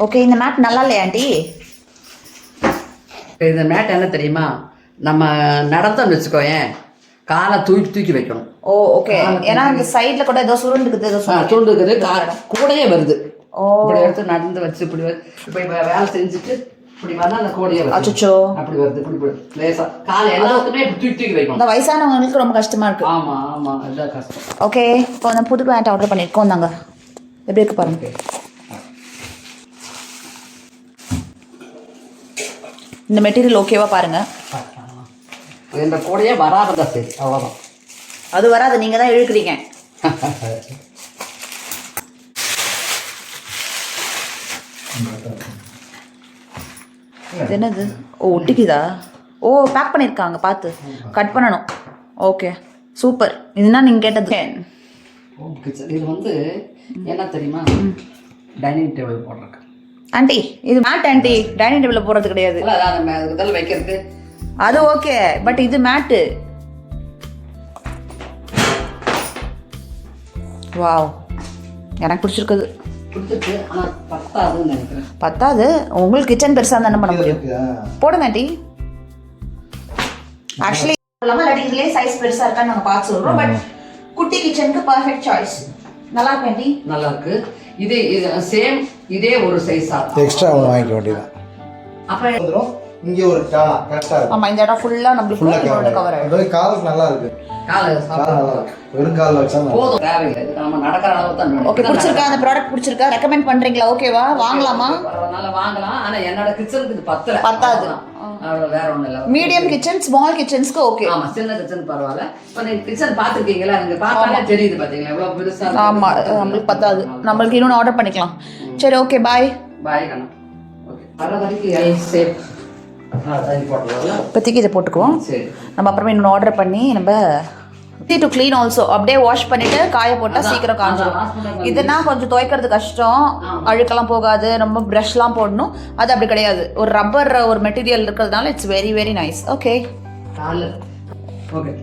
Okay, இந்த mat நல்லா இல்லையா ஆண்டி? இந்த மேட் என்ன தெரியுமா, நம்ம நடந்தோம்னு வச்சுக்கோயேன், காலை தூக்கி வைக்கணும். ஓ ஓகே, ஏன்னா அந்த சைடுல கூட ஏதோ சுருண்டுக்குது, ஏதோ சுருண்டுக்குது, கூடையே வருது. இப்படி எடுத்து நடந்து வச்சு இப்படி இப்படி வேலை செஞ்சுட்டு இப்படி வந்தா அந்த கூடையே வருது. அச்சோ, அப்படி வருது. இப்படி லேசா காலை எல்லாத்துக்குமே இப்படி தூக்கி வைக்கணும். இந்த வயசானவங்களுக்கு ரொம்ப கஷ்டமா இருக்கு. ஆமா ஆமா, அதுதான் கஷ்டம். ஓகே, இப்போ நான் புது மேட் ஆர்டர் பண்ணியிருக்கோம். நாங்க எப்படி இருக்கு பாருங்க. இந்த மெட்டீரியல் ஓகேவா பாருங்க. இந்த கூடையே வராததா சரி, அவ்வளோதான். அது வராது, நீங்க தான் இழுக்கிறீங்க. என்னது? ஓ, ஒட்டிக்குதா? ஓ, பேக் பண்ணியிருக்காங்க, பார்த்து கட் பண்ணணும். Okay, super. இதுனா நீங்கள் கேட்டது. இது வந்து என்ன தெரியுமா, டைனிங் டேபிள் போடுறேன் ஆண்டி. இது மேட் ஆண்டி, டைனிங் டேபிளில் போடுறது கிடையாது. இதெல்லாம் வைக்கிறது அது ஓகே, பட் இது மேட்டு. வாவ், எனக்கு பிடிச்சிருக்குது. பத்தாது, உங்களுக்கு கிச்சன் பெருசாக இருந்தால் என்ன பண்ண முடியும்? போடுங்க ஆண்டி. ஆக்சுவலி இதுலேயே சைஸ் பெருசாக இருக்கான்னு நாங்கள் பார்த்து சொல்கிறோம், பட் குட்டி கிச்சனுக்கு பர்ஃபெக்ட் சாய்ஸ். நல்லா இருக்கு ஆண்டி, நல்லா இருக்கு. இது சேம், இதே ஒரு சைஸா எக்ஸ்ட்ரா ஒன்று வாங்கிக்க வேண்டியதான். அப்புறம் இங்கே ஒரு கரெக்டாக இருக்கு. ஆமாம், இந்த இடம் ஃபுல்லாக நம்மளுக்கு கவர் ஆகிடும். காலுக்கு நல்லா இருக்கு. வெறும் காலில் வச்சா போதும், தேவையில்லை. நம்ம நடக்கிற அளவு தான். ஓகே, பிடிச்சிருக்கா அந்த ப்ராடக்ட்? பிடிச்சிருக்கா? ரெக்கமெண்ட் பண்றீங்களா? ஓகேவா, வாங்கலாமா? அதனால வாங்கலாம். ஆனா என்னோட கிச்சனுக்கு இது பத்தாது. வேற ஒண்ணு இல்ல. மீடியம் கிச்சன், ஸ்மால் கிச்சன்ஸ்க்கு ஓகே. ஆமா, சின்ன கிச்சன் பரவாயில்ல. இப்ப நீங்க கிச்சன் பாத்துருக்கீங்களா? நீங்க பார்த்தாலே தெரியுது பாத்தீங்களா எவ்வளவு பெருசா. ஆமா, நம்மளுக்கு பத்தாது. நம்மளுக்கு இன்னொன்று ஆர்டர் பண்ணிக்கலாம். சரி, ஓகே, பாய் பாய் கண்ணா. ஓகே, வர வரைக்கும் எல் ஷேப் இப்போதைக்கு இதை போட்டுக்குவோம். நம்ம அப்புறமா இன்னொன்று ஆர்டர் பண்ணி நம்ம டு க்ளீன் ஆல்சோ அப்படியே வாஷ் பண்ணிட்டு காய போட்டால் சீக்கிரம் காஞ்சிடும். இதுனா கொஞ்சம் துவைக்கிறது கஷ்டம், அழுக்கெல்லாம் போகாது, ரொம்ப ப்ரஷ்லாம் போடணும். அது அப்படி கிடையாது, ஒரு ரப்பர் ஒரு மெட்டீரியல் இருக்கிறதுனால it's very very nice. Okay okay.